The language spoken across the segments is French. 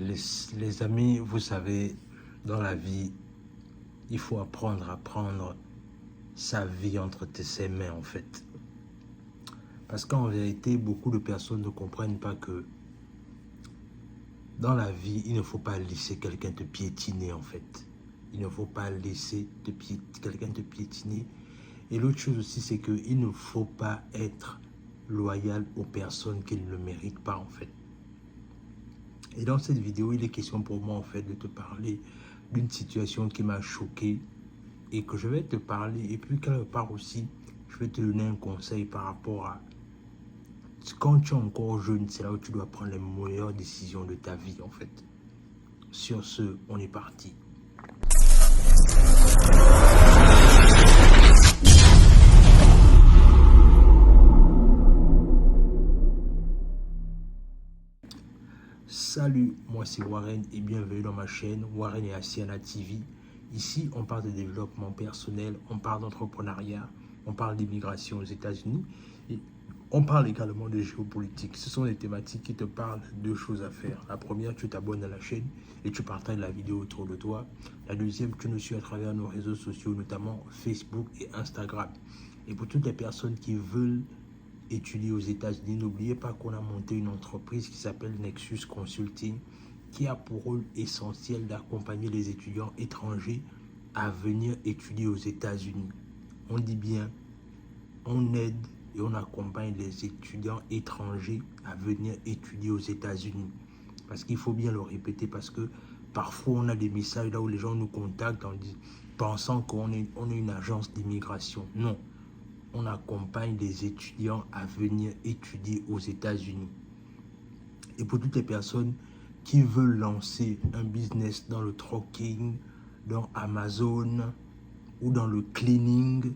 Les amis, vous savez, dans la vie, il faut apprendre à prendre sa vie entre ses mains, en fait. Parce qu'en vérité, beaucoup de personnes ne comprennent pas que dans la vie, il ne faut pas laisser quelqu'un te piétiner, en fait. Il ne faut pas laisser quelqu'un te piétiner. Et l'autre chose aussi, c'est qu'il ne faut pas être loyal aux personnes qui ne le méritent pas, en fait. Et dans cette vidéo, il est question pour moi, en fait, de te parler d'une situation qui m'a choqué et que je vais te parler. Et puis, quelque part aussi, je vais te donner un conseil par rapport à quand tu es encore jeune, c'est là où tu dois prendre les meilleures décisions de ta vie, en fait. Sur ce, on est parti. Salut, moi c'est Warren et bienvenue dans ma chaîne Warren et Asiana TV. Ici, on parle de développement personnel, on parle d'entrepreneuriat, on parle d'immigration aux États-Unis et on parle également de géopolitique. Ce sont des thématiques qui te parlent de deux choses à faire. La première, tu t'abonnes à la chaîne et tu partages la vidéo autour de toi. La deuxième, tu nous suis à travers nos réseaux sociaux, notamment Facebook et Instagram. Et pour toutes les personnes qui veulent étudier aux États-Unis, n'oubliez pas qu'on a monté une entreprise qui s'appelle Nexus Consulting, qui a pour rôle essentiel d'accompagner les étudiants étrangers à venir étudier aux États-Unis. On dit bien, on aide et on accompagne les étudiants étrangers à venir étudier aux États-Unis. Parce qu'il faut bien le répéter, parce que parfois on a des messages là où les gens nous contactent pensant qu'on est une agence d'immigration. Non. On accompagne les étudiants à venir étudier aux États-Unis. Et pour toutes les personnes qui veulent lancer un business dans le trucking, dans Amazon ou dans le cleaning,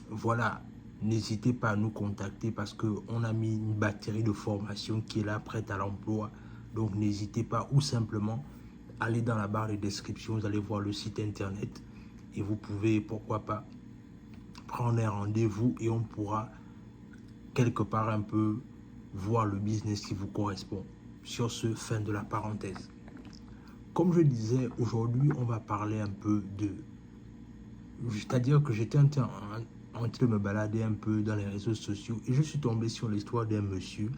voilà, n'hésitez pas à nous contacter parce qu'on a mis une batterie de formation qui est là, prête à l'emploi. Donc n'hésitez pas, ou simplement allez dans la barre de description, vous allez voir le site internet et vous pouvez, pourquoi pas, prendre un rendez-vous et on pourra quelque part un peu voir le business qui vous correspond. Sur ce, fin de la parenthèse. Comme je disais, aujourd'hui, on va parler un peu de... C'est-à-dire que j'étais en train de me balader un peu dans les réseaux sociaux et je suis tombé sur l'histoire d'un monsieur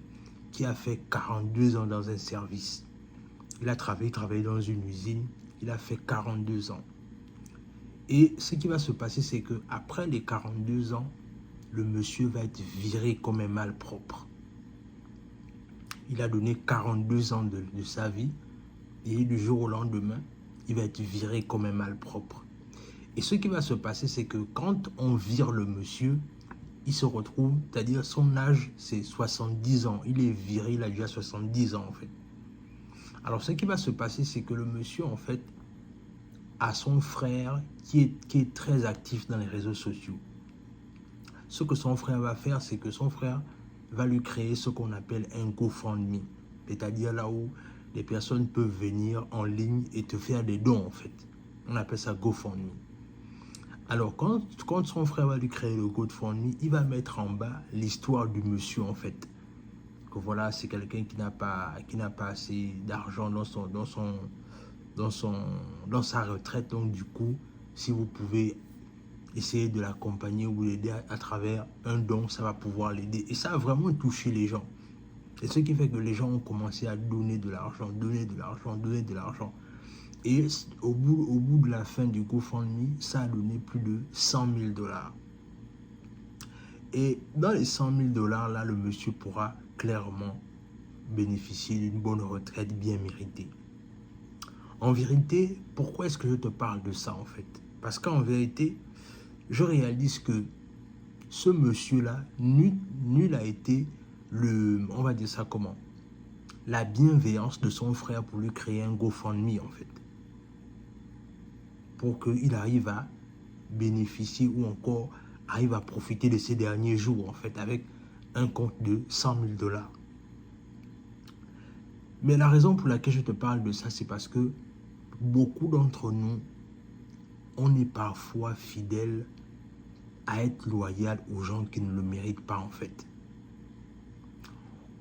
qui a fait 42 ans dans un service. Il a travaillé dans une usine, il a fait 42 ans. Et ce qui va se passer, c'est qu'après les 42 ans, le monsieur va être viré comme un malpropre. Il a donné 42 ans de sa vie et du jour au lendemain, il va être viré comme un malpropre. Et ce qui va se passer, c'est que quand on vire le monsieur, il se retrouve, c'est-à-dire son âge, c'est 70 ans. Il est viré, il a déjà 70 ans en fait. Alors ce qui va se passer, c'est que le monsieur en fait a son frère qui est très actif dans les réseaux sociaux. Ce que son frère va faire, c'est que son frère va lui créer ce qu'on appelle un GoFundMe. C'est-à-dire là où les personnes peuvent venir en ligne et te faire des dons en fait. On appelle ça GoFundMe. Alors quand son frère va lui créer le GoFundMe, il va mettre en bas l'histoire du monsieur en fait. Que voilà, c'est quelqu'un qui n'a pas assez d'argent dans sa retraite. Donc du coup, si vous pouvez essayer de l'accompagner ou l'aider à travers un don, ça va pouvoir l'aider. Et ça a vraiment touché les gens. Et ce qui fait que les gens ont commencé à donner de l'argent, donner de l'argent, donner de l'argent. Et au bout de la fin du GoFundMe, ça a donné plus de 100 000 $. Et dans les 100 000 $, là, le monsieur pourra clairement bénéficier d'une bonne retraite bien méritée. En vérité, pourquoi est-ce que je te parle de ça en fait? Parce qu'en vérité, je réalise que ce monsieur-là, nul a été on va dire ça comment, la bienveillance de son frère pour lui créer un GoFundMe en fait. Pour qu'il arrive à bénéficier ou encore arrive à profiter de ces derniers jours en fait avec un compte de 100 000 $. Mais la raison pour laquelle je te parle de ça, c'est parce que beaucoup d'entre nous, on est parfois fidèle à être loyal aux gens qui ne le méritent pas en fait.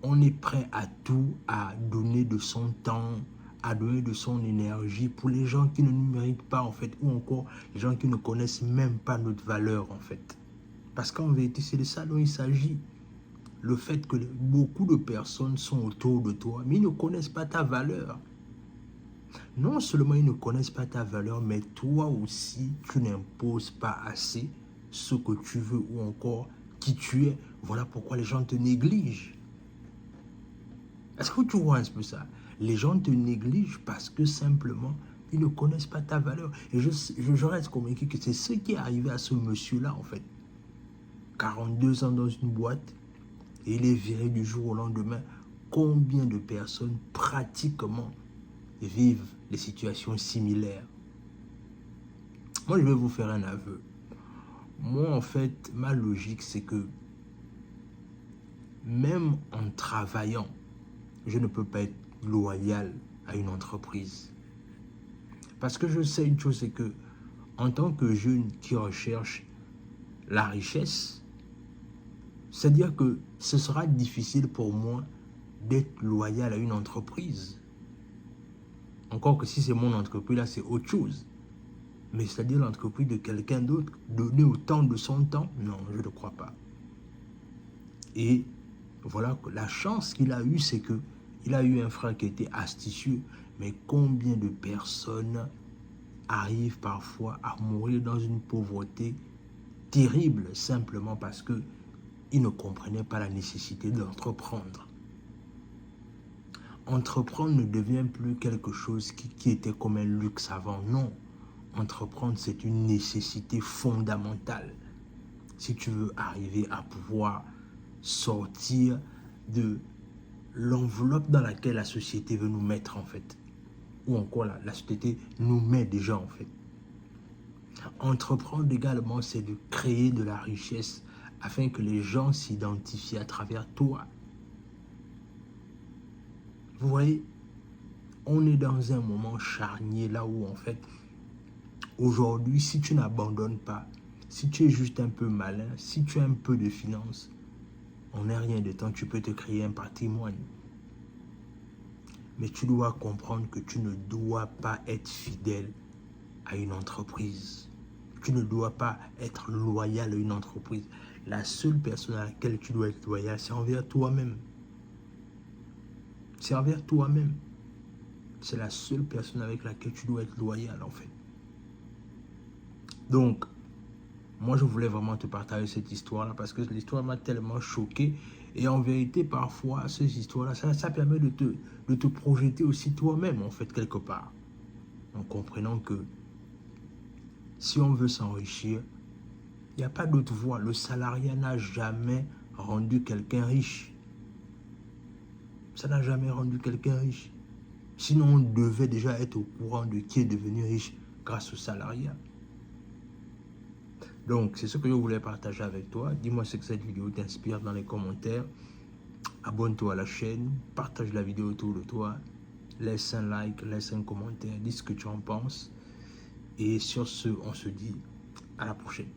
on est prêt à tout, à donner de son temps, à donner de son énergie pour les gens qui ne nous méritent pas, en fait, ou encore les gens qui ne connaissent même pas notre valeur, en fait. Parce qu'en vérité, c'est de ça dont il s'agit. Le fait que beaucoup de personnes sont autour de toi, mais ils ne connaissent pas ta valeur. Non seulement ils ne connaissent pas ta valeur, mais toi aussi, tu n'imposes pas assez ce que tu veux ou encore qui tu es. Voilà pourquoi les gens te négligent. Est-ce que tu vois un peu ça? Les gens te négligent parce que simplement, ils ne connaissent pas ta valeur. Et je reste convaincu que c'est ce qui est arrivé à ce monsieur-là, en fait. 42 ans dans une boîte, et il est viré du jour au lendemain. Combien de personnes pratiquement vivent des situations similaires? Moi, je vais vous faire un aveu. Moi, en fait, ma logique, c'est que même en travaillant, je ne peux pas être loyal à une entreprise. Parce que je sais une chose, c'est que en tant que jeune qui recherche la richesse, c'est-à-dire que ce sera difficile pour moi d'être loyal à une entreprise. Encore que si c'est mon entreprise, là, c'est autre chose. Mais c'est-à-dire l'entreprise de quelqu'un d'autre, donner autant de son temps, non, je ne crois pas. Et voilà, la chance qu'il a eue, c'est que il a eu un frère qui était astucieux. Mais combien de personnes arrivent parfois à mourir dans une pauvreté terrible, simplement parce qu'ils ne comprenaient pas la nécessité d'entreprendre. Entreprendre ne devient plus quelque chose qui était comme un luxe avant, non. Entreprendre, c'est une nécessité fondamentale. Si tu veux arriver à pouvoir sortir de l'enveloppe dans laquelle la société veut nous mettre, en fait. Ou encore la société nous met déjà, en fait. Entreprendre également, c'est de créer de la richesse afin que les gens s'identifient à travers toi. Vous voyez, on est dans un moment charnier là où, en fait, aujourd'hui, si tu n'abandonnes pas, si tu es juste un peu malin, si tu as un peu de finances, en un rien de temps, tu peux te créer un patrimoine. Mais tu dois comprendre que tu ne dois pas être fidèle à une entreprise. Tu ne dois pas être loyal à une entreprise. La seule personne à laquelle tu dois être loyal, c'est envers toi-même. C'est envers toi-même. C'est la seule personne avec laquelle tu dois être loyal, en fait. Donc, moi, je voulais vraiment te partager cette histoire-là parce que l'histoire m'a tellement choqué. Et en vérité, parfois, ces histoires-là, ça permet de te projeter aussi toi-même, en fait, quelque part. En comprenant que si on veut s'enrichir, il n'y a pas d'autre voie. Le salariat n'a jamais rendu quelqu'un riche. Ça n'a jamais rendu quelqu'un riche. Sinon, on devait déjà être au courant de qui est devenu riche grâce au salariat. Donc, c'est ce que je voulais partager avec toi. Dis-moi ce que cette vidéo t'inspire dans les commentaires. Abonne-toi à la chaîne, partage la vidéo autour de toi, laisse un like, laisse un commentaire, dis ce que tu en penses. Et sur ce, on se dit à la prochaine.